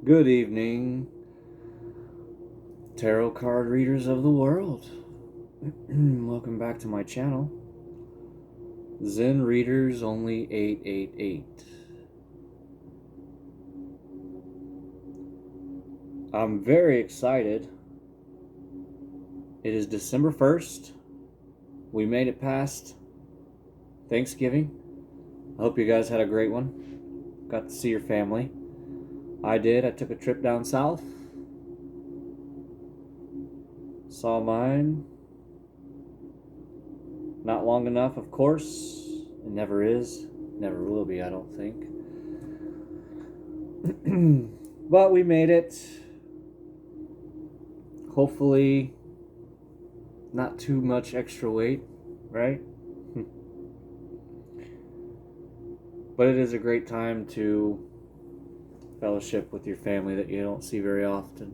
Good evening, tarot card readers of the world. Welcome back to my channel, Zen Readers Only 888. I'm very excited. It is December 1st. We made it past Thanksgiving. I hope you guys had a great one. Got to see your family. I did. I took a trip down south. Saw mine. Not long enough, of course. It never is. Never will be, I don't think. But we made it. Hopefully, not too much extra weight, right? But it is a great time to fellowship with your family that you don't see very often.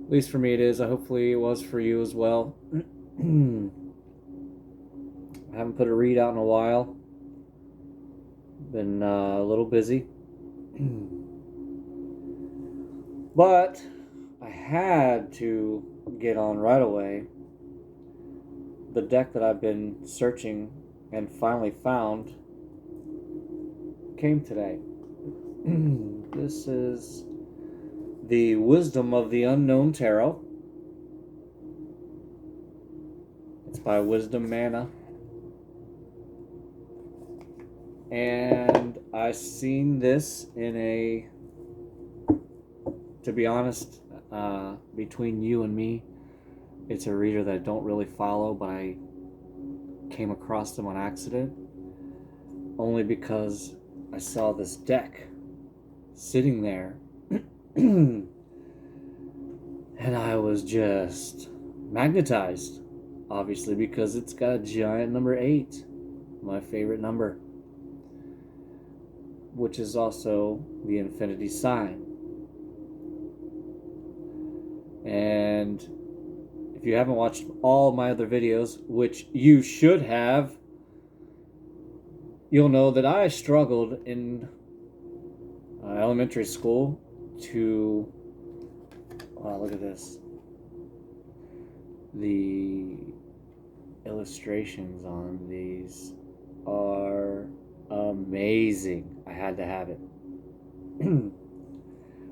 At least for me it is. Hopefully it was for you as well. I haven't put a read out in a while. Been a little busy. But I had to get on right away. The deck that I've been searching and finally found came today. This is the Wisdom of the Unknown Tarot. It's by Wisdom Mana. And I seen this in a, to be honest, between you and me, it's a reader that I don't really follow, but I came across them on accident. Only because I saw this deck sitting there and I was just magnetized, obviously, because it's got a giant number 8, my favorite number, which is also the infinity sign. And if you haven't watched all my other videos, which you should have, you'll know that I struggled in elementary school to, look at this. The illustrations on these are amazing. I had to have it.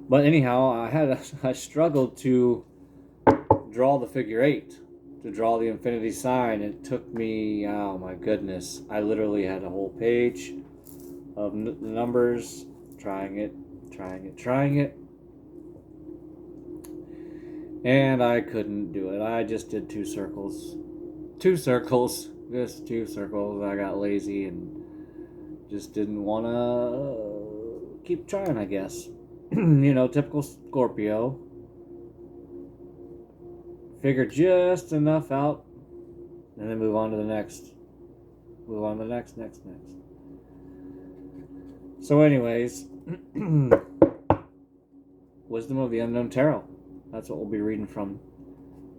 But anyhow, I struggled to draw the figure 8, to draw the infinity sign. It took me, oh my goodness, I literally had a whole page of numbers, trying it, and I couldn't do it. I just did two circles, just 2 circles. I got lazy and just didn't want to keep trying, I guess. Typical Scorpio. Figure just enough out and then move on to the next. Next. So anyways, Wisdom of the Unknown Tarot. That's what we'll be reading from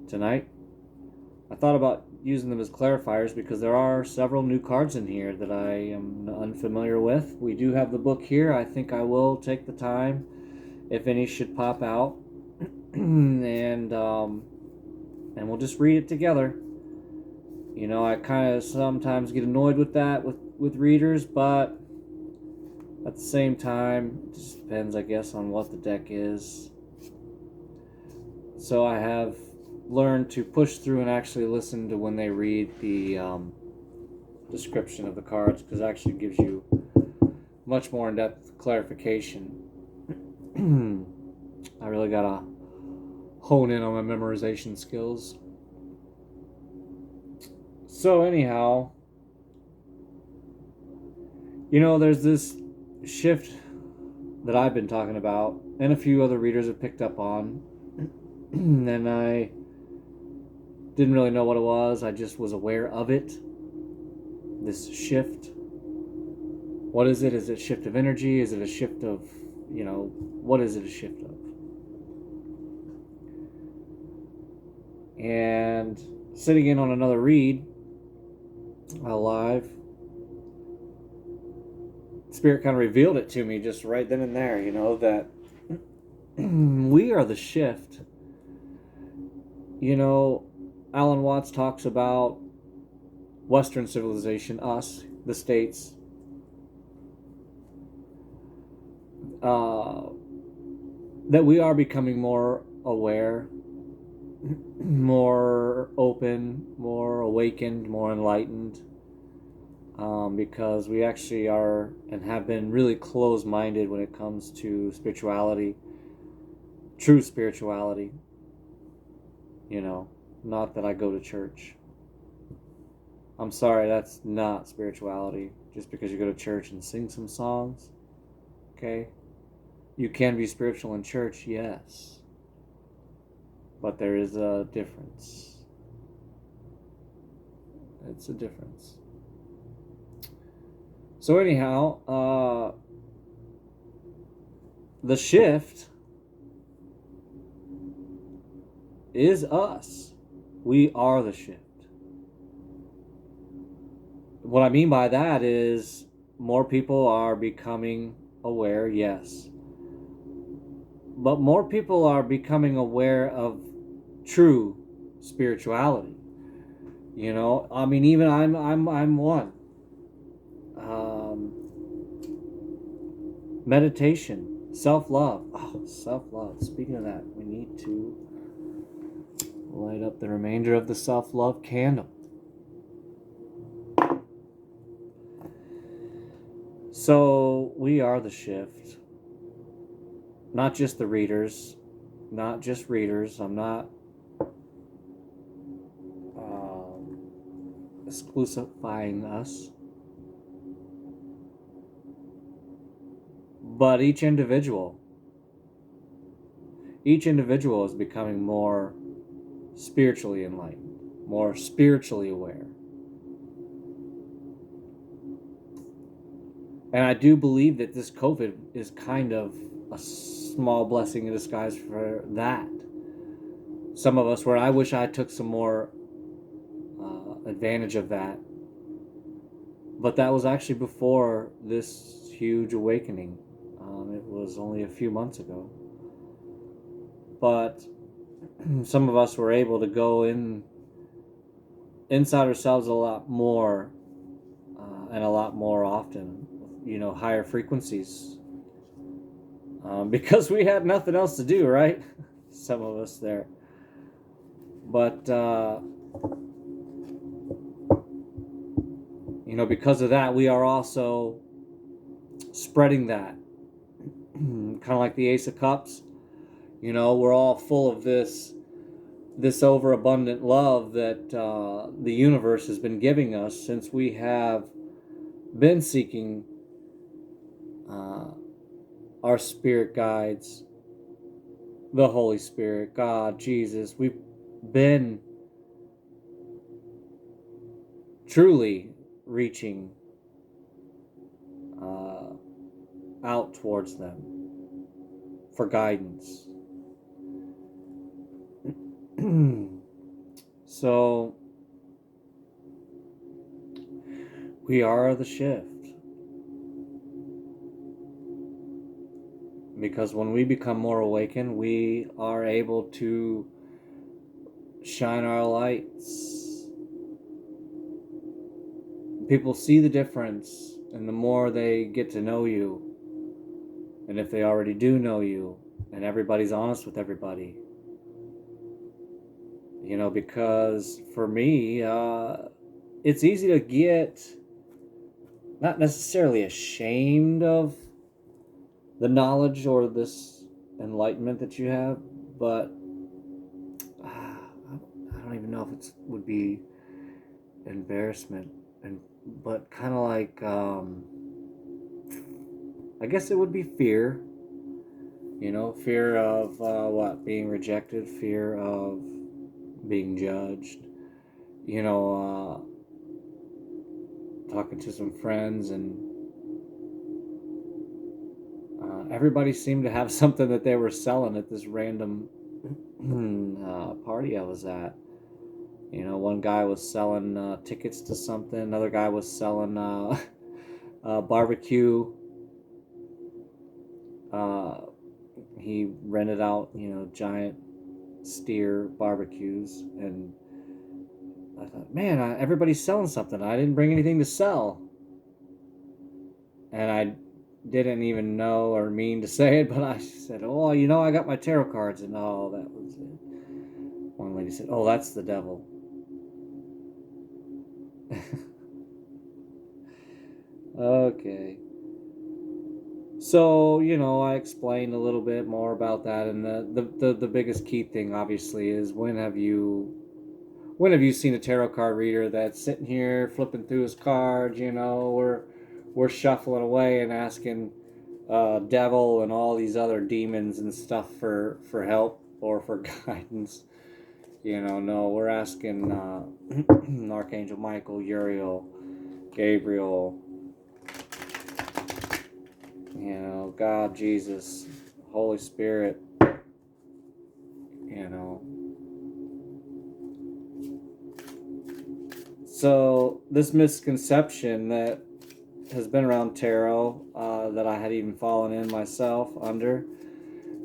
tonight. I thought about using them as clarifiers because there are several new cards in here that I am unfamiliar with. We do have the book here. I think I will take the time, if any should pop out, and we'll just read it together. I kind of sometimes get annoyed with that with readers, but at the same time, it just depends, I guess, on what the deck is. So I have learned to push through and actually listen to when they read the description of the cards, because it actually gives you much more in-depth clarification. I really gotta hone in on my memorization skills. So anyhow, there's this shift that I've been talking about, and a few other readers have picked up on, and I didn't really know what it was. I just was aware of it. This shift. What is it? Is it a shift of energy? Is it a shift of, what is it a shift of? And sitting in on another read, live, Spirit kind of revealed it to me just right then and there, that we are the shift. You know, Alan Watts talks about Western civilization, us, the states, uh, that we are becoming more aware, more open, more awakened, more enlightened, because we actually are and have been really closed-minded when it comes to spirituality, true spirituality. You know, not that I go to church. I'm sorry, that's not spirituality. Just because you go to church and sing some songs, okay? You can be spiritual in church, yes. But there is a difference. It's a difference. So anyhow, the shift is us. We are the shift. What I mean by that is more people are becoming aware, yes. But more people are becoming aware of true spirituality. You know, I mean, even I'm one. Meditation, self-love. Oh, self-love. Speaking of that, we need to light up the remainder of the self-love candle. So we are the shift. Not just the readers. Not just readers. I'm not exclusifying us. But each individual is becoming more spiritually enlightened, more spiritually aware. And I do believe that this COVID is kind of a small blessing in disguise for that. Some of us, where I wish I took some more advantage of that. But that was actually before this huge awakening. It was only a few months ago. But some of us were able to go inside ourselves a lot more and a lot more often, you know, higher frequencies, because we had nothing else to do, right? Some of us there. But you know, because of that, we are also spreading that, kind of like the Ace of Cups. You know, we're all full of this overabundant love that the universe has been giving us since we have been seeking our spirit guides, the Holy Spirit, God, Jesus. We've been truly reaching out towards them for guidance. So we are the shift. Because when we become more awakened, we are able to shine our lights. People see the difference, and the more they get to know you, and if they already do know you, and everybody's honest with everybody, you know, because for me, it's easy to get not necessarily ashamed of the knowledge or this enlightenment that you have, but I don't even know if it would be embarrassment, but kind of like I guess it would be fear. You know, fear of being rejected, fear of being judged. You know, talking to some friends, and everybody seemed to have something that they were selling at this random party I was at. You know, one guy was selling tickets to something. Another guy was selling barbecue. he rented out, giant steer barbecues, and I thought, man, everybody's selling something. I didn't bring anything to sell. And I didn't even know or mean to say it, but I said, oh, I got my tarot cards. And oh, that was it. One lady said, oh, that's the devil. Okay. So, I explained a little bit more about that, and the biggest key thing, obviously, is when have you seen a tarot card reader that's sitting here flipping through his cards? We're shuffling away and asking devil and all these other demons and stuff for help or for guidance. No, we're asking Archangel Michael, Uriel, Gabriel, God, Jesus, Holy Spirit, So this misconception that has been around tarot, that I had even fallen in myself under,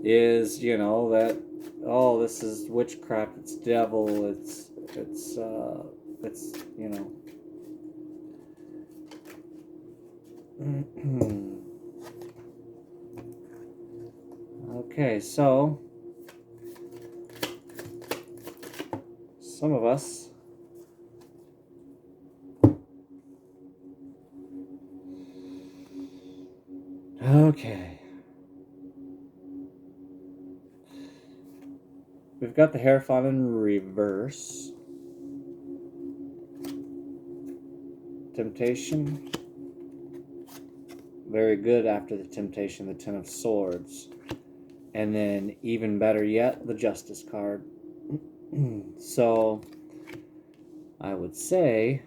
is, that, oh, this is witchcraft, it's devil, it's Okay, so some of us okay. We've got the Hierophant in reverse. Temptation. Very good after the Temptation, the Ten of Swords. And then, even better yet, the Justice card. So, I would say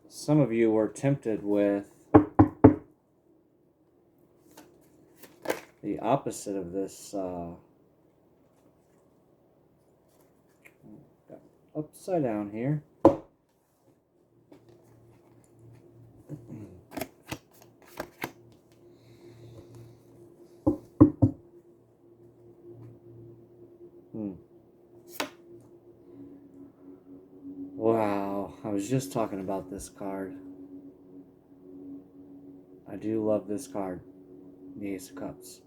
some of you were tempted with the opposite of this. Upside down here. Wow, I was just talking about this card. I do love this card, the Ace of Cups.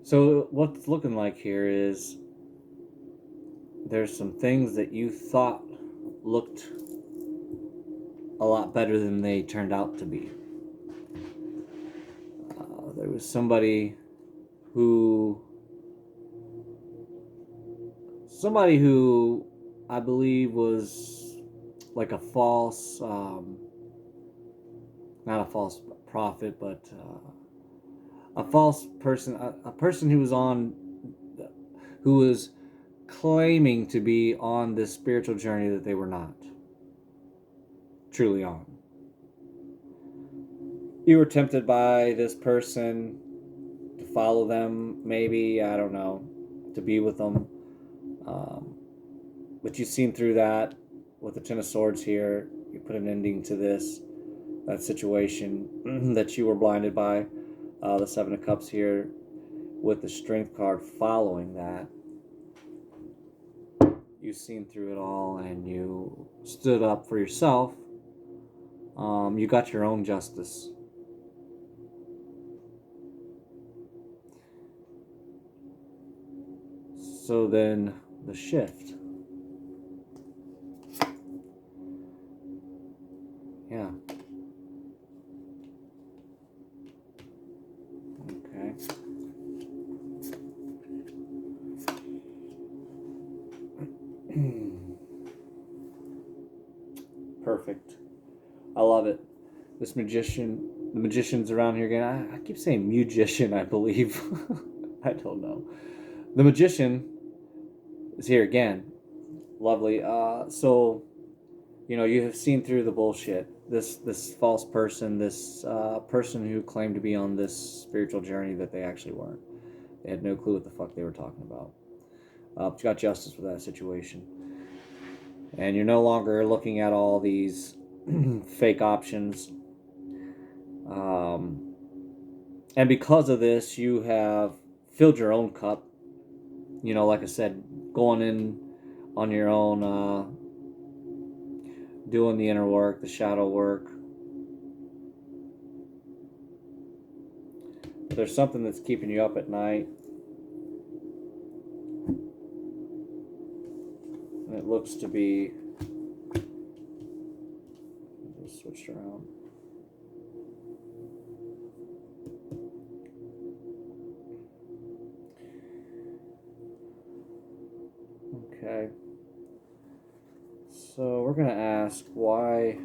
So what's looking like here is there's some things that you thought looked a lot better than they turned out to be. There was somebody who I believe was like a false, not a false prophet, but a false person, a person who was claiming to be on this spiritual journey that they were not truly on. You were tempted by this person to follow them, maybe, I don't know, to be with them. But you've seen through that with the Ten of Swords here. You put an ending to that situation that you were blinded by. The Seven of Cups here with the Strength card following that. You've seen through it all and you stood up for yourself. You got your own justice. So then the shift. Yeah. Okay. Perfect. I love it. This magician, the magician's around here again. I keep saying musician, I believe. I don't know. The magician is here again. Lovely. So, you have seen through the bullshit. This false person, this person who claimed to be on this spiritual journey that they actually weren't. They had no clue what the fuck they were talking about. But you got justice with that situation. And you're no longer looking at all these fake options. Um, and because of this, you have filled your own cup. You know, like I said, going in on your own, doing the inner work, the shadow work. But there's something that's keeping you up at night. And it looks to be... Just switched around. Okay. So we're going to ask why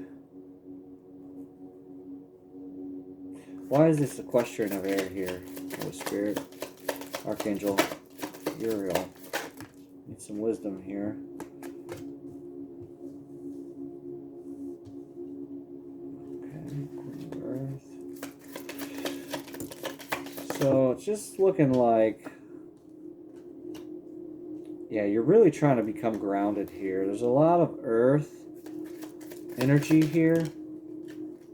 is this equestrian of air here? Holy Spirit, Archangel Uriel. Need some wisdom here. Okay, Queen of Earth. So it's just looking like, yeah, you're really trying to become grounded here. There's a lot of earth energy here.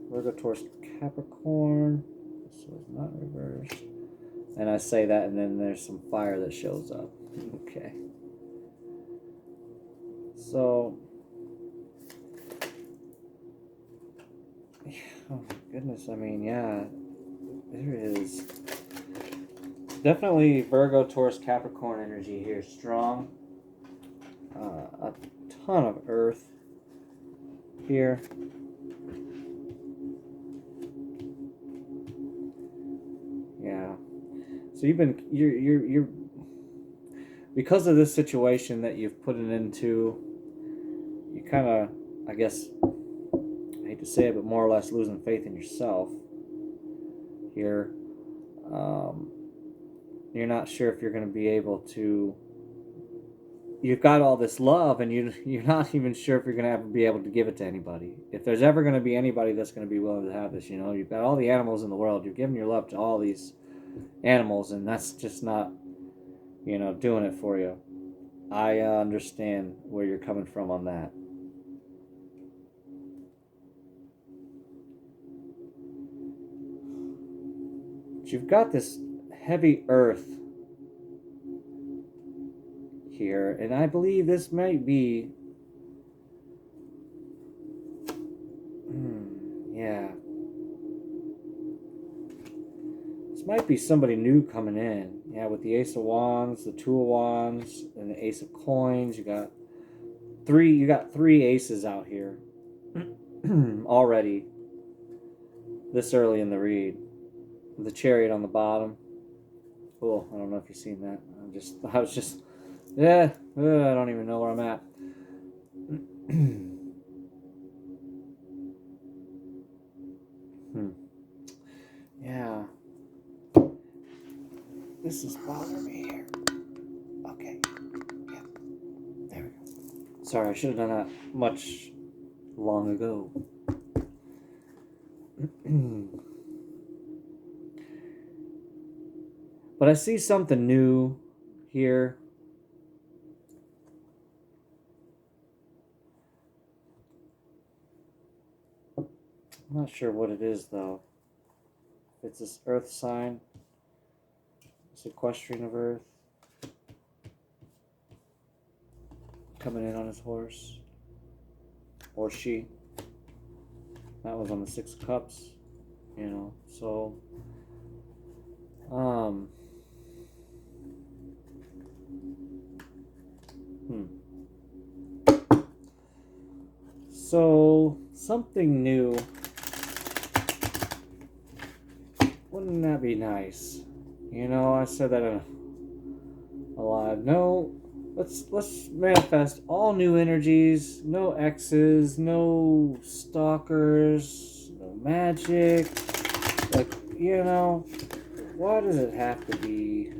Virgo, Taurus, Capricorn. So it's not reversed. And I say that, and then there's some fire that shows up. Okay. So, oh my goodness. I mean, yeah, there is definitely Virgo, Taurus, Capricorn energy here. Strong. A ton of earth here. Yeah. So you're because of this situation that you've put it into, you kind of, I guess, I hate to say it, but more or less losing faith in yourself here. You're not sure if you're going to be able to. You've got all this love, and you're not even sure if you're going to ever be able to give it to anybody. If there's ever going to be anybody that's going to be willing to have this, you know, you've got all the animals in the world. You're giving your love to all these animals, and that's just not, you know, doing it for you. I understand where you're coming from on that. But you've got this heavy earth here, and I believe this might be, yeah, this might be somebody new coming in. Yeah, with the Ace of Wands, the Two of Wands, and the Ace of Coins. You got three aces out here already this early in the read. The Chariot on the bottom. Cool. I don't know if you've seen that. I was just, yeah, I don't even know where I'm at. Yeah. This is bothering me here. Okay. Yeah. There we go. Sorry, I should have done that much long ago. But I see something new here. I'm not sure what it is, though. It's this earth sign. This equestrian of earth. Coming in on his horse. Or she. That was on the Six of Cups. You know, so... So, something new. Wouldn't that be nice? You know, I said that in a live. No, let's manifest all new energies. No exes, no stalkers, no magic. Like, you know, why does it have to be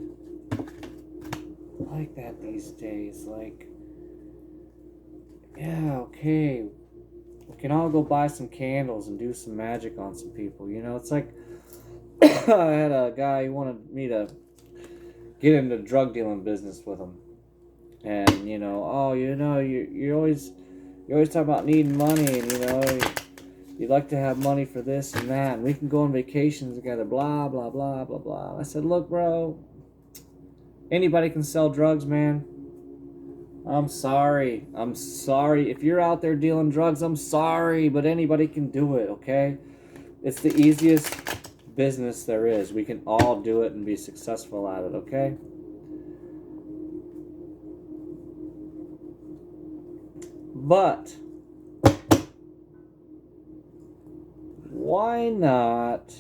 like that these days? Like, yeah, okay. We can all go buy some candles and do some magic on some people. You know, it's like I had a guy who wanted me to get into drug dealing business with him. And you always talk about needing money, and you'd like to have money for this and that, and we can go on vacations together, blah blah blah blah blah. I said, look, bro, anybody can sell drugs, man. I'm sorry. If you're out there dealing drugs, I'm sorry, but anybody can do it, okay? It's the easiest business there is. We can all do it and be successful at it, okay? But why not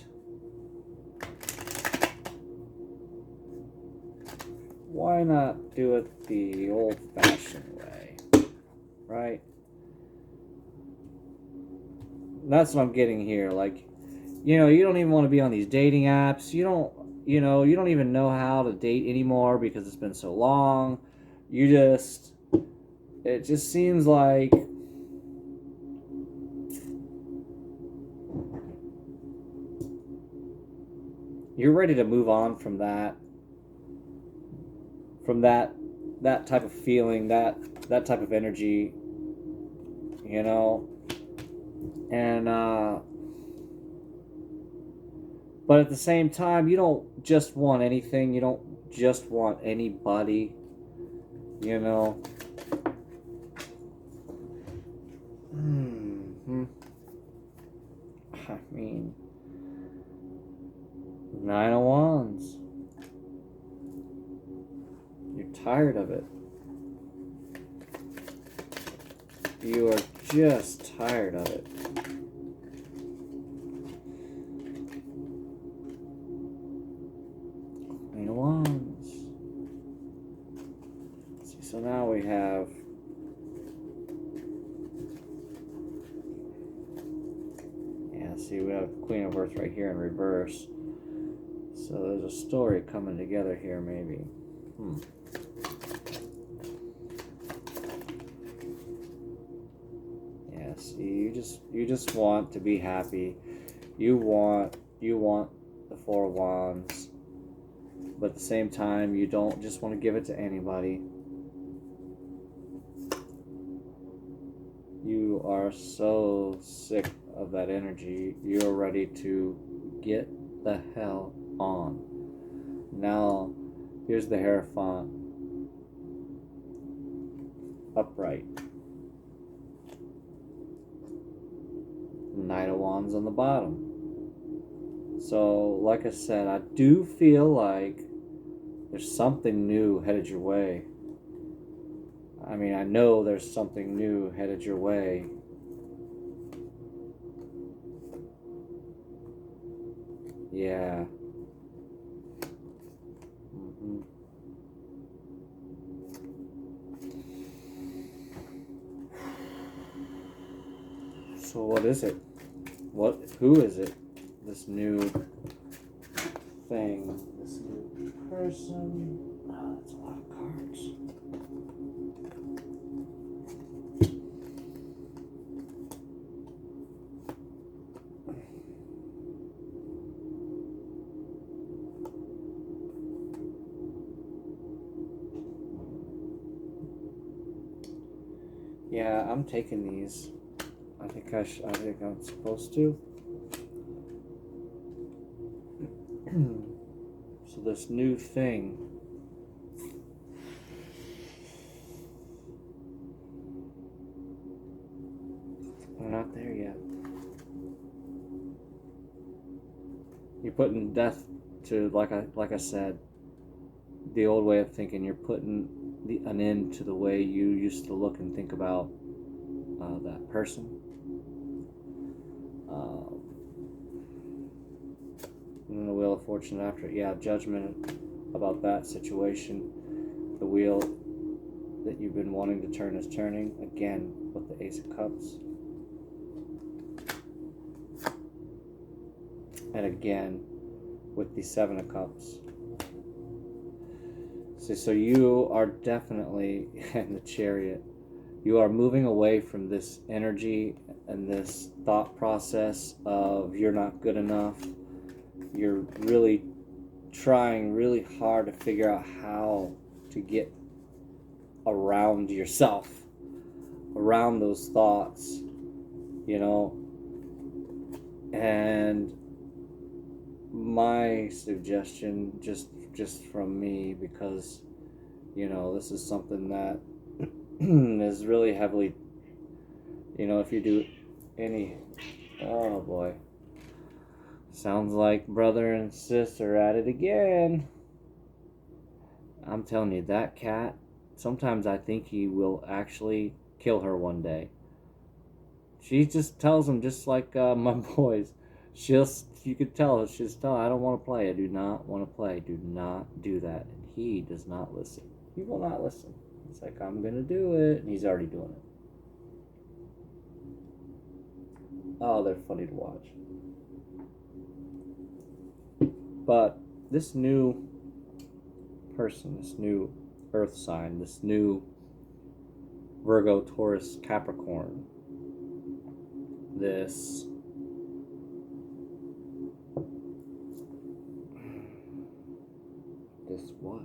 do it the old-fashioned way, right? That's what I'm getting here. Like, you don't even want to be on these dating apps. You don't even know how to date anymore because it's been so long. It just seems like you're ready to move on from that type of feeling, that type of energy, and but at the same time, you don't just want anything. You don't just want anybody, I mean, Nine of Wands. You're tired of it. You are just tired of it. Queen of Wands. See, so now we have we have Queen of Earth right here in reverse. So there's a story coming together here, maybe. Yeah, see, you just want to be happy. You want the Four of Wands, but at the same time, you don't just want to give it to anybody. You are so sick of that energy. You're ready to get the hell on. Now, here's the Hierophant upright. Knight of Wands on the bottom. So, like I said, I do feel like there's something new headed your way. I mean, I know there's something new headed your way. Yeah. So what is it? Who is it? This new thing, this new person. Oh, that's a lot of cards. Yeah, I'm taking these. I think I'm supposed to. So this new thing. We're not there yet. You're putting death to, like I said, the old way of thinking. You're putting an end to the way you used to look and think about that person. And then the Wheel of Fortune after it. Yeah, judgment about that situation. The wheel that you've been wanting to turn is turning. Again, with the Ace of Cups. And again, with the Seven of Cups. See, so you are definitely in the Chariot. You are moving away from this energy and this thought process of you're not good enough. You're really trying really hard to figure out how to get around yourself, around those thoughts, you know. And my suggestion, just from me, because this is something that is really heavily, if you do any, oh boy, sounds like brother and sis are at it again. I'm telling you, that cat, sometimes I think he will actually kill her one day. She just tells him, just like my boys. You could tell, she'll just tell, I don't want to play. I do not want to play. Do not do that. And he does not listen. He will not listen. He's like, I'm going to do it. And he's already doing it. Oh, they're funny to watch. But this new person, this new earth sign, this new Virgo, Taurus, Capricorn, this what?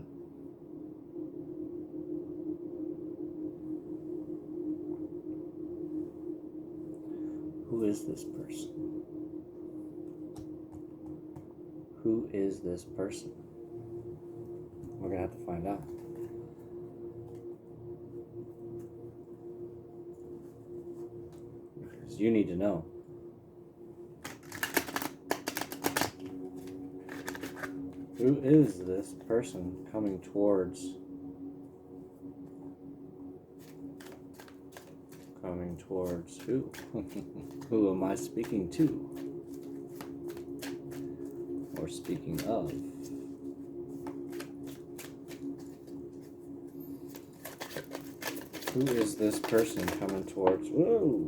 Who is this person? Who is this person? We're gonna have to find out. Because you need to know. Who is this person coming towards? Coming towards who? Who am I speaking to? Or speaking of? Who is this person coming towards? Whoa,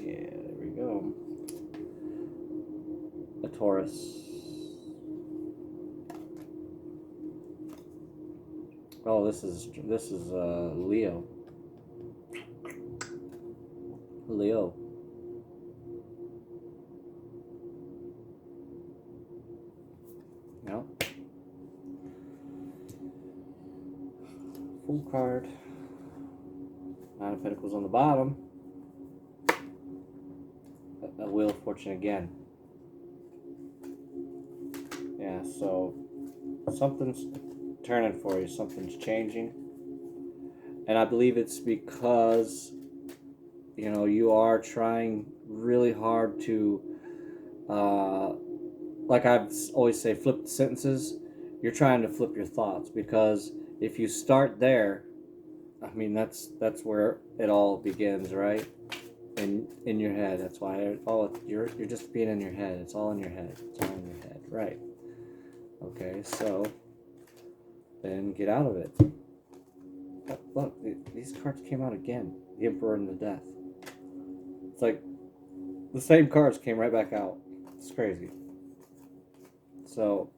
yeah, there we go. A Taurus. Oh, this is Leo. Leo. No. Full card. Nine of Pentacles on the bottom. A Wheel of Fortune again. Yeah, so something's turning for you. Something's changing. And I believe it's because, you are trying really hard to, like I always say, flip the sentences. You're trying to flip your thoughts, because if you start there, I mean, that's where it all begins, right? In your head. That's why you're just being in your head. It's all in your head. It's all in your head, right? Okay, so then get out of it. Look, these cards came out again. The Emperor and the Death. It's like the same cards came right back out. It's crazy. So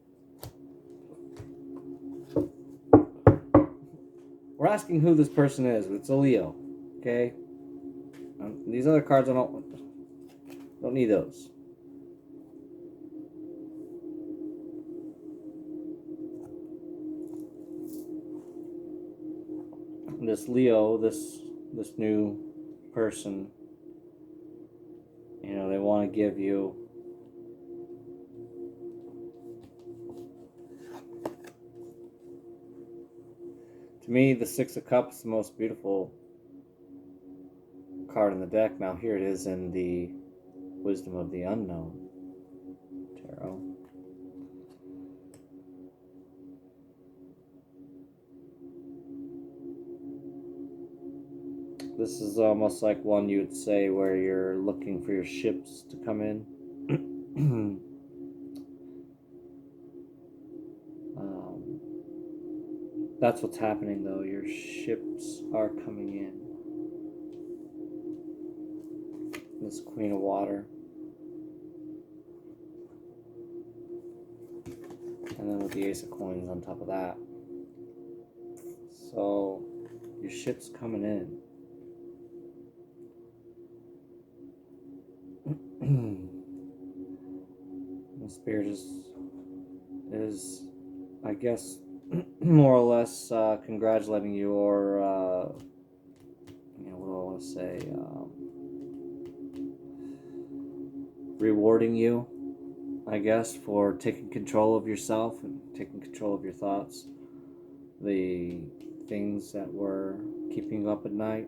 we're asking who this person is. It's a Leo, okay? These other cards, I don't need those. This Leo, this new person, they want to give you to me, the Six of Cups, the most beautiful card in the deck. Now here it is in the Wisdom of the Unknown Tarot. This is almost like one you would say where you're looking for your ships to come in. That's what's happening, though. Your ships are coming in. This Queen of Water. And then with the Ace of Coins on top of that. So, your ship's coming in. The Spirit is, I guess, more or less congratulating you, or what do I want to say? Rewarding you, I guess, for taking control of yourself and taking control of your thoughts, the things that were keeping you up at night.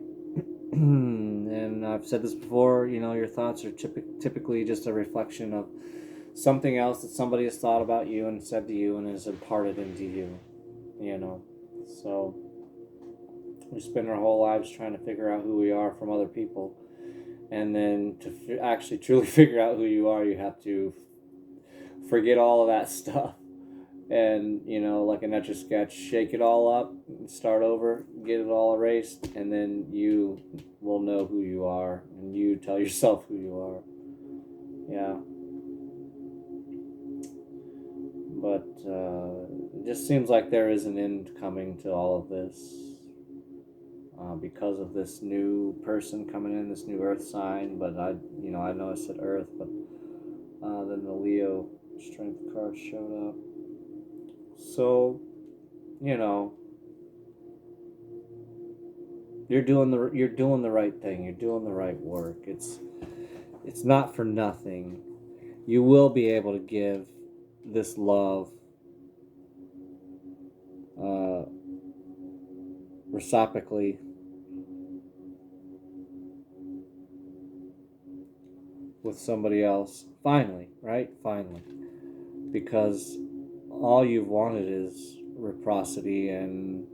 And I've said this before, your thoughts are typically just a reflection of something else that somebody has thought about you and said to you and has imparted into you. So we spend our whole lives trying to figure out who we are from other people. And then to actually truly figure out who you are, you have to forget all of that stuff. And, like an Etch a Sketch, shake it all up, start over, get it all erased, and then you will know who you are, and you tell yourself who you are. Yeah. But it just seems like there is an end coming to all of this because of this new person coming in, this new Earth sign. But I know I said Earth, but then the Leo strength card showed up. So, you're doing the right thing. You're doing the right work. It's not for nothing. You will be able to give this love reciprocally with somebody else. Finally, right? Finally. Because all you've wanted is reciprocity, and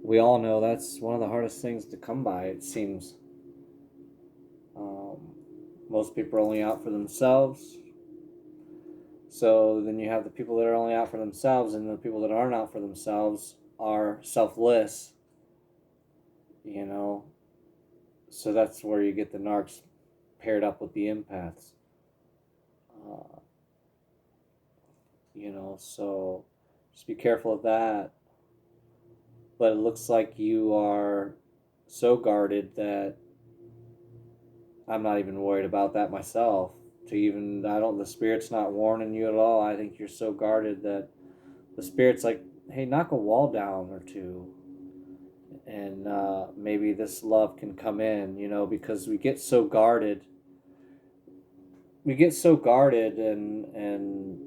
we all know that's one of the hardest things to come by, it seems. Most people are only out for themselves. So then you have the people that are only out for themselves, and the people that aren't out for themselves are selfless, So that's where you get the narcs paired up with the empaths. Uh, so just be careful of that. But it looks like you are so guarded that I'm not even worried about that myself. The spirit's not warning you at all. I think you're so guarded that the spirit's like, hey, knock a wall down or two. And maybe this love can come in, because we get so guarded. We get so guarded and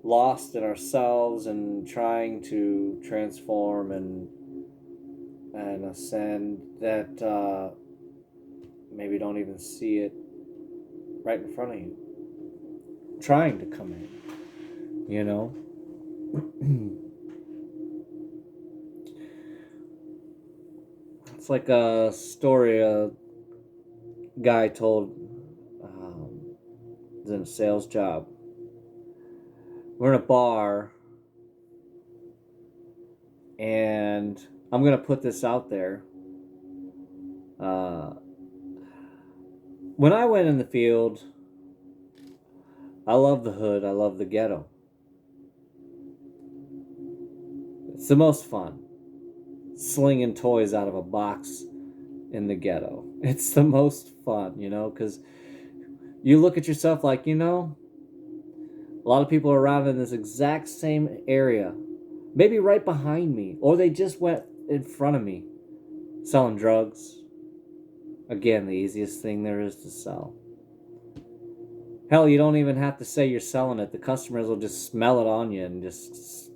lost in ourselves and trying to transform and ascend that maybe don't even see it right in front of you trying to come in. It's like a story a guy told. Was in a sales job. We're in a bar, and I'm gonna put this out there. Uh, when I went in the field, I love the hood. I love the ghetto. It's the most fun. Slinging toys out of a box in the ghetto. It's the most fun, because you look at yourself like, a lot of people are around in this exact same area, maybe right behind me, or they just went in front of me selling drugs. Again, the easiest thing there is to sell. Hell, you don't even have to say you're selling it. The customers will just smell it on you and just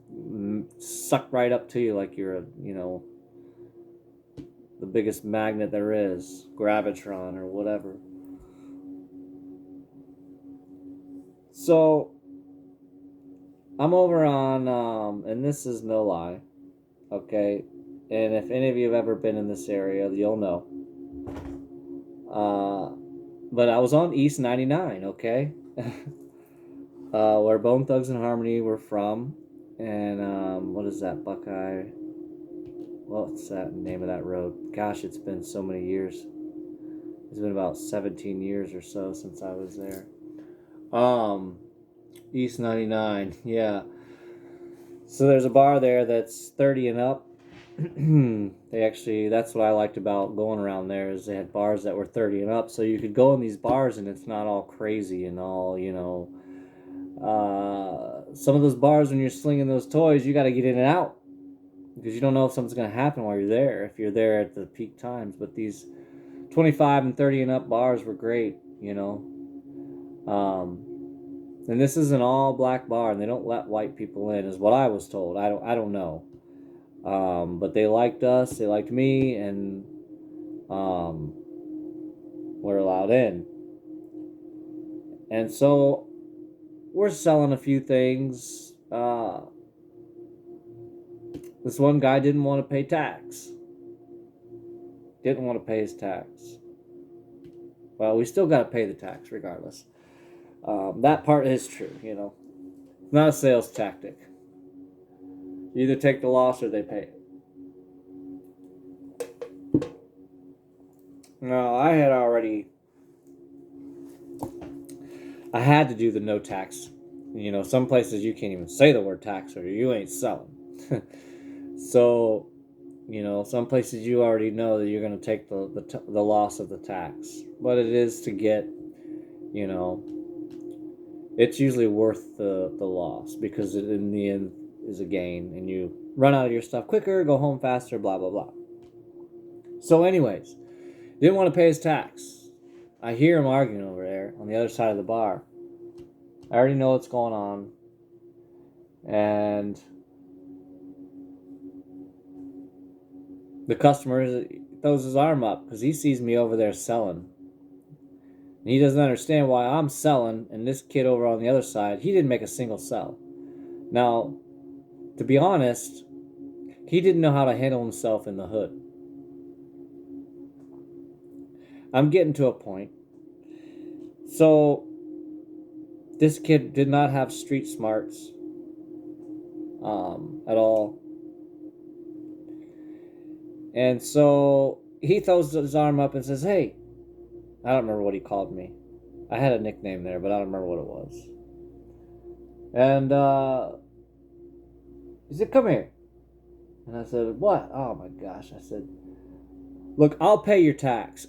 suck right up to you like you're the biggest magnet there is, Gravitron or whatever. So I'm over on, and this is no lie, okay? And if any of you have ever been in this area, you'll know. But I was on East 99, okay? Where Bone Thugs and Harmony were from. And what is that, Buckeye? What's that name of that road? Gosh, it's been so many years. It's been about 17 years or so since I was there. East 99, yeah. So there's a bar there that's 30 and up. That's what I liked about going around there, is they had bars that were 30 and up, so you could go in these bars and it's not all crazy and all some of those bars, when you're slinging those toys, you got to get in and out because you don't know if something's going to happen while you're there, if you're there at the peak times. But these 25 and 30 and up bars were great, you know. And this is an all black bar, and they don't let white people in, is what I was told. I don't know. But they liked us, they liked me, and we're allowed in. And so we're selling a few things. This one guy didn't want to pay tax. Didn't want to pay his tax. Well, we still got to pay the tax regardless. That part is true, you know. It's not a sales tactic. You either take the loss or they pay it. No, I had to do the no tax. You know, some places you can't even say the word tax or you ain't selling. So, you know, some places you already know that you're going to take the loss of the tax. But it is to get, you know, it's usually worth the loss because it in the end is a gain and you run out of your stuff quicker, go home faster, blah, blah, blah. So anyways, didn't want to pay his tax. I hear him arguing over there on the other side of the bar. I already know what's going on. And the customer throws his arm up because he sees me over there selling. And he doesn't understand why I'm selling and this kid over on the other side, he didn't make a single sell. Now, to be honest, he didn't know how to handle himself in the hood. I'm getting to a point. So, this kid did not have street smarts at all. And so, he throws his arm up and says, "Hey," I don't remember what he called me. I had a nickname there, but I don't remember what it was. And he said, "Come here." And I said, "What?" "Oh my gosh." I said, "Look, I'll pay your tax."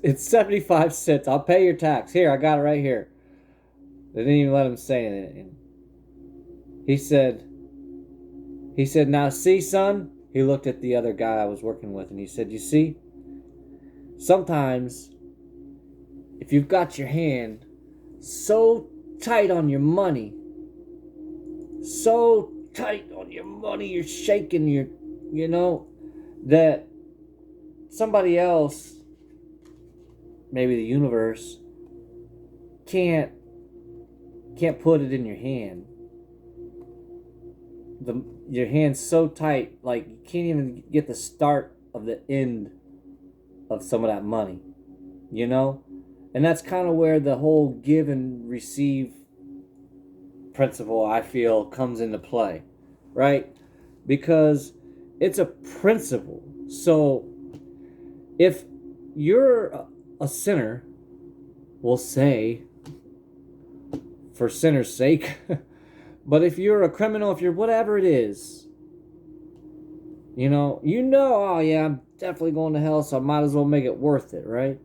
It's 75 cents. I'll pay your tax. Here, I got it right here. They didn't even let him say anything. He said, "Now see, son?" He looked at the other guy I was working with and he said, "You see? Sometimes, if you've got your hand so tight on your money, you're shaking you know, that somebody else, maybe the universe, can't put it in your hand. Your hand's so tight, like you can't even get the start of the end of some of that money, you know?" And that's kind of where the whole give and receive principle, I feel, comes into play, right? Because it's a principle. So if you're a sinner, we'll say, for sinner's sake, but if you're a criminal, if you're whatever it is, oh yeah, I'm definitely going to hell, so I might as well make it worth it, right?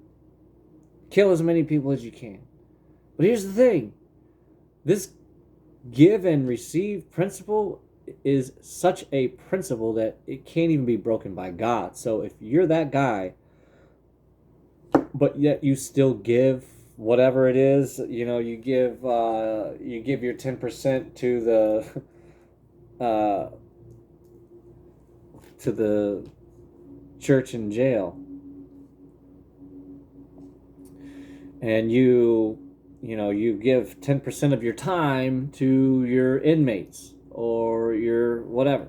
Kill as many people as you can. But here's the thing. This give and receive principle is such a principle that it can't even be broken by God. So if you're that guy, but yet you still give whatever it is, you give your 10% to the church and jail, and you give 10% of your time to your inmates or your whatever.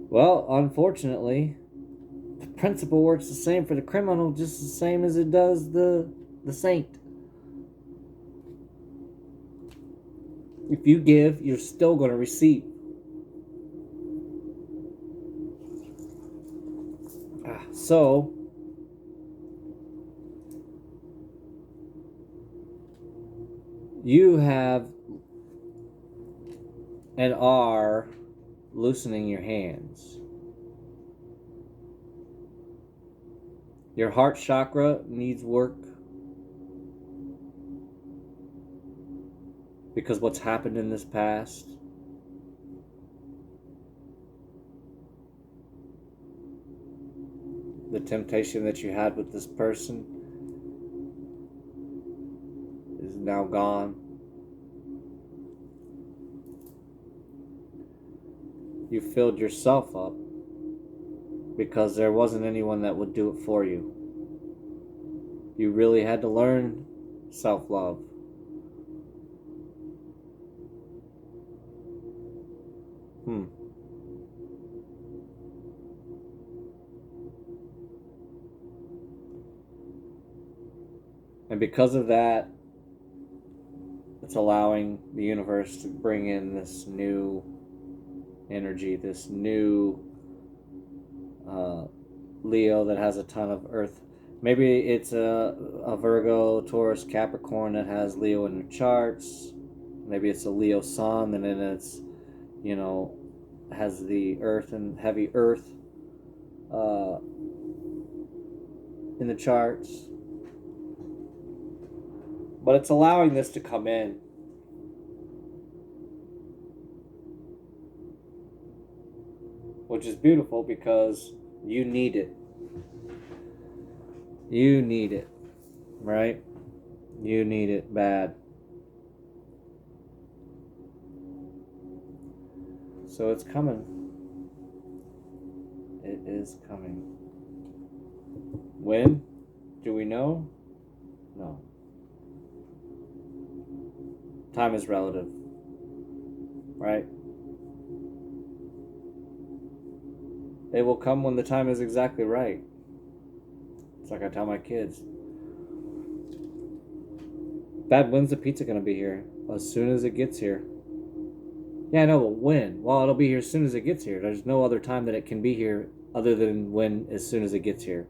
Well, unfortunately, the principle works the same for the criminal, just the same as it does the saint. If you give, you're still going to receive. So, you have and are loosening your hands. Your heart chakra needs work. because what's happened in this past, the temptation that you had with this person is now gone. You filled yourself up because there wasn't anyone that would do it for you. You really had to learn self-love. And because of that, it's allowing the universe to bring in this new energy, this new Leo that has a ton of Earth. Maybe it's a Virgo, Taurus, Capricorn that has Leo in their charts. Maybe it's a Leo Sun, and then it's, has the Earth and heavy Earth in the charts. But it's allowing this to come in. Which is beautiful because you need it. You need it, right? You need it bad. So it's coming. It is coming. When? Do we know? No. Time is relative, right? It will come when the time is exactly right. It's like I tell my kids. Dad, when's the pizza going to be here? As soon as it gets here. Yeah, I know, but when? Well, it'll be here as soon as it gets here. There's no other time that it can be here other than when, as soon as it gets here.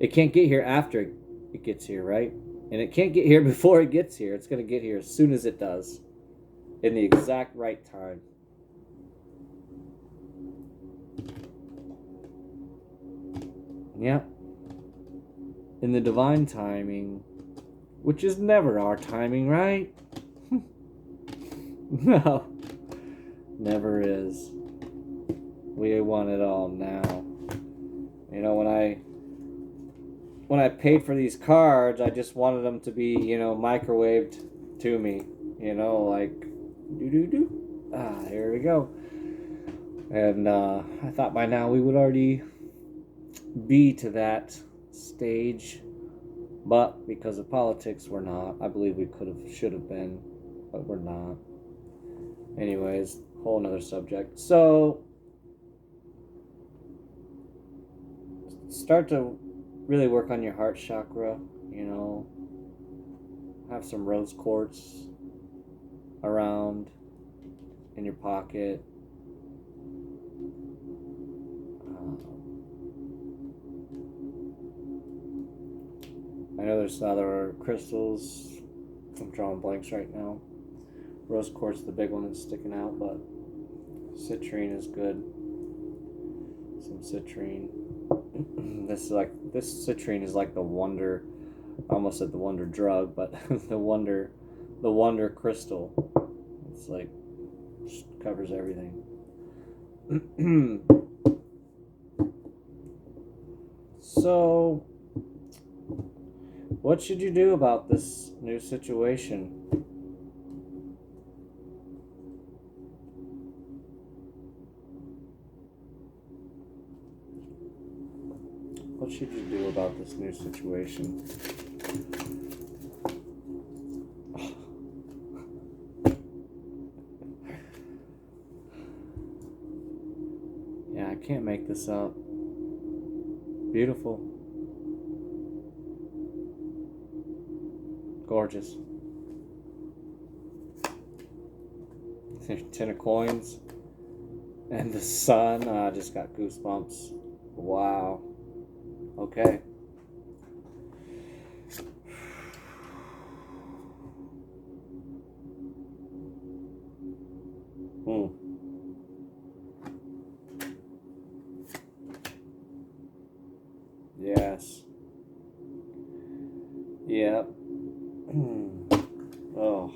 It can't get here after it gets here, right? And it can't get here before it gets here. It's going to get here as soon as it does. In the exact right time. Yeah. In the divine timing, which is never our timing, right? No. Never is. We want it all now. When I paid for these cards, I just wanted them to be, microwaved to me. Like, do-do-do. Here we go. And I thought by now we would already be to that stage. But because of politics, we're not. I believe we should have been, but we're not. Anyways, whole nother subject. So, start to really work on your heart chakra, have some rose quartz around in your pocket. I know there's other crystals. I'm drawing blanks right now. Rose quartz, the big one that's sticking out, but citrine is good. Some citrine. This citrine is like the wonder. I almost said the wonder drug, but the wonder crystal. It's like just covers everything. So, what should you do about this new situation? What should you do about this new situation? Yeah, I can't make this up. Beautiful. Gorgeous. 10 of coins. And the sun. I just got goosebumps. Wow. Okay. Yes. Yep. Oh,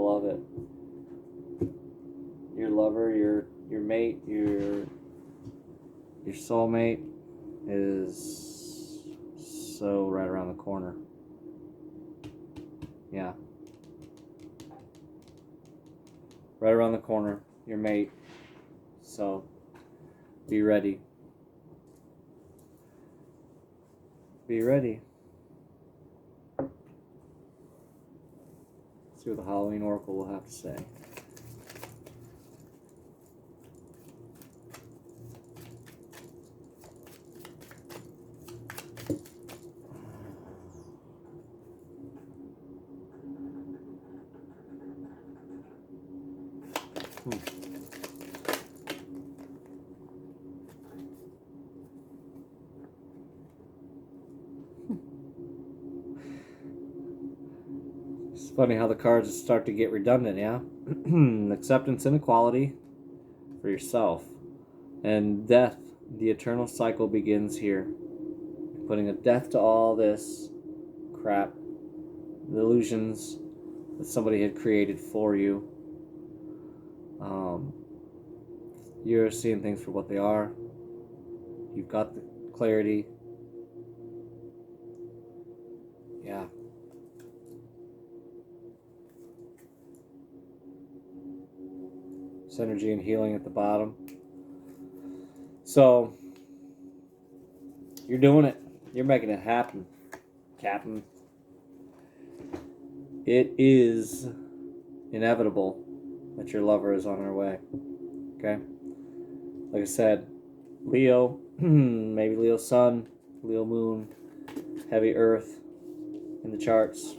love it. Your lover, your mate, your soulmate is so right around the corner. Yeah. Right around the corner, your mate. So, be ready. Be ready. See what the Halloween Oracle will have to say. It's funny how the cards start to get redundant, yeah? Acceptance and equality for yourself. And death, the eternal cycle begins here. Putting a death to all this crap, the illusions that somebody had created for you. You're seeing things for what they are. You've got the clarity. Yeah. Synergy and healing at the bottom. So, you're doing it. You're making it happen, Captain. It is inevitable that your lover is on her way. Okay? Like I said, Leo, maybe Leo Sun, Leo Moon, heavy Earth in the charts.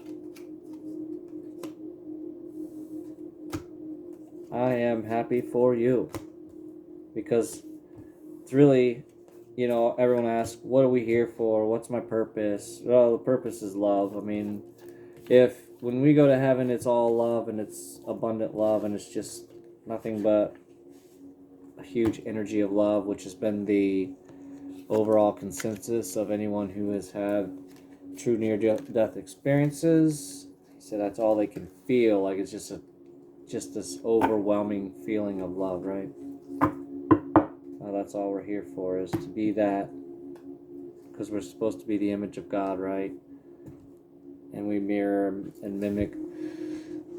I am happy for you because it's really, everyone asks, what are we here for? What's my purpose? Well, the purpose is love. I mean, when we go to heaven, it's all love and it's abundant love and it's just nothing but a huge energy of love, which has been the overall consensus of anyone who has had true near-death experiences. So that's all they can feel. Like it's just this overwhelming feeling of love, right? That's all we're here for, is to be that, because we're supposed to be the image of God, right? And we mirror and mimic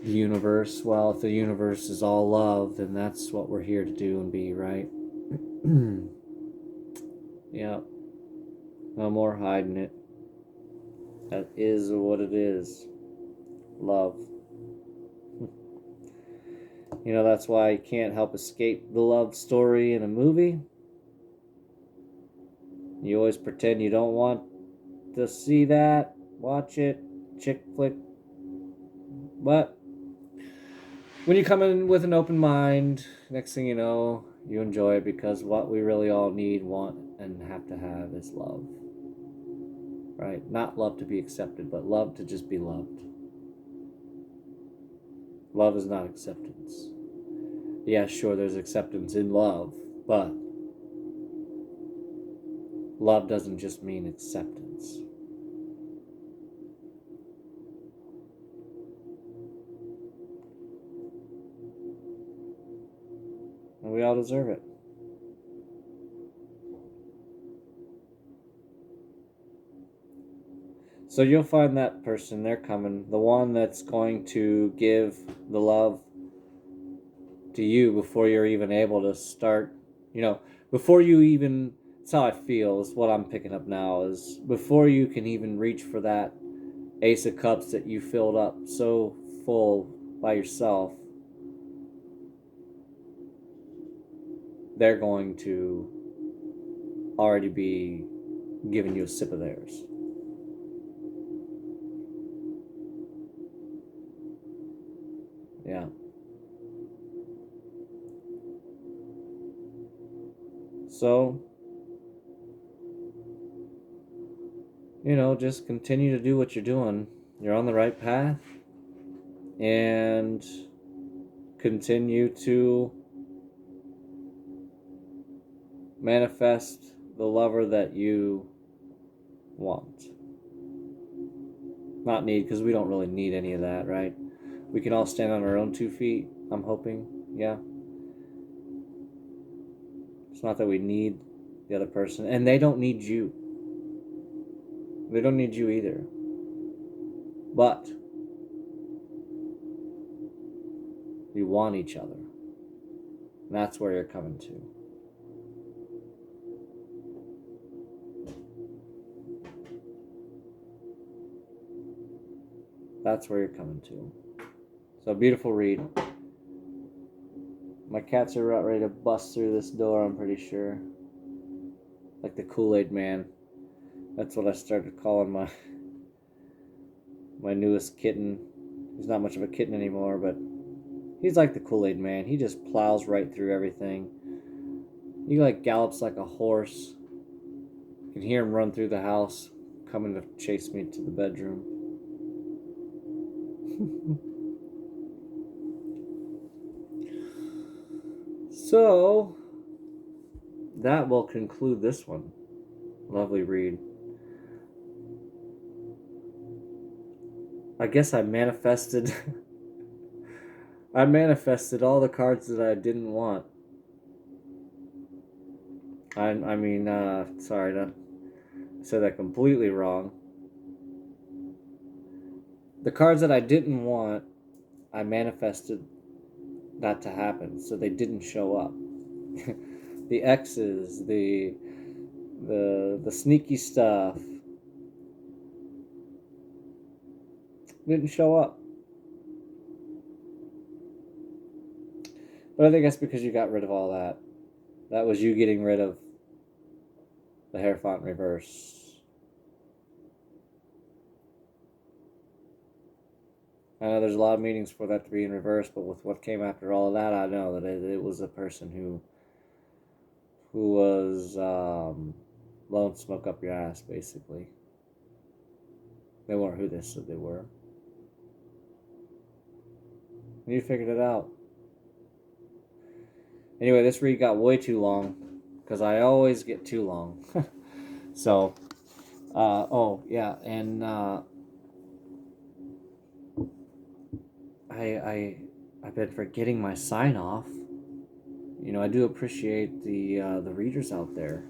the universe. Well, if the universe is all love, then that's what we're here to do and be, right? Yeah. No more hiding it. That is what it is. Love. That's why you can't help escape the love story in a movie. You always pretend you don't want to see that, watch it, chick flick. But when you come in with an open mind, next thing you know, you enjoy it, because what we really all need, want, and have to have is love. Right? Not love to be accepted, but love to just be loved. Love is not acceptance. Yeah, sure, there's acceptance in love, but love doesn't just mean acceptance. And we all deserve it. So you'll find that person, they're coming, the one that's going to give the love to you before you're even able to start, before you even, that's how I feel, is what I'm picking up now, is before you can even reach for that Ace of Cups that you filled up so full by yourself, they're going to already be giving you a sip of theirs. Yeah. So, just continue to do what you're doing. You're on the right path. And continue to manifest the lover that you want. Not need, because we don't really need any of that, right? We can all stand on our own 2 feet, I'm hoping. Yeah. It's not that we need the other person. And they don't need you. They don't need you either. But we want each other. And that's where you're coming to. That's where you're coming to. So, beautiful read. My cats are about ready to bust through this door, I'm pretty sure. Like the Kool-Aid man. That's what I started calling my newest kitten. He's not much of a kitten anymore, but he's like the Kool-Aid man. He just plows right through everything. He like gallops like a horse. You can hear him run through the house, coming to chase me to the bedroom. So, that will conclude this one. Lovely read. I guess I manifested I manifested all the cards that I didn't want. Sorry, I said that completely wrong. The cards that I didn't want, I manifested that to happen, so they didn't show up. The X's, the sneaky stuff didn't show up. But I think that's because you got rid of all that. That was you getting rid of the Hierophant reverse. I know there's a lot of meanings for that to be in reverse, but with what came after all of that, I know that it was a person who was blowing smoke up your ass, basically. They weren't who they said they were. And you figured it out. Anyway, this read got way too long, because I always get too long. So, oh, yeah, and I've been forgetting my sign off. You know, I do appreciate the readers out there,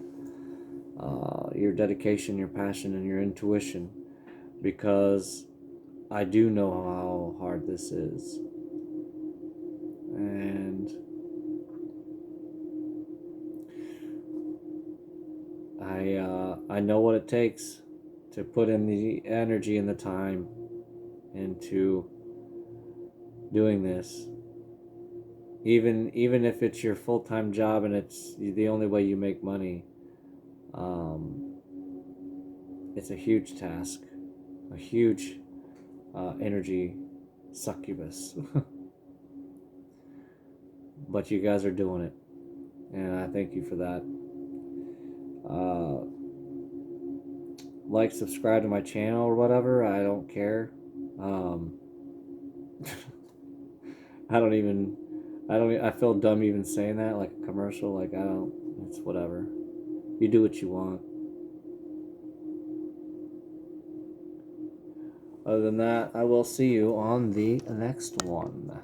your dedication, your passion, and your intuition, because I do know how hard this is, and I know what it takes to put in the energy and the time into doing this. Even if it's your full-time job and it's the only way you make money, it's a huge task, a huge energy succubus. But you guys are doing it, and I thank you for that. Like, subscribe to my channel or whatever. I don't care. I feel dumb even saying that, like a commercial. Like, it's whatever. You do what you want. Other than that, I will see you on the next one.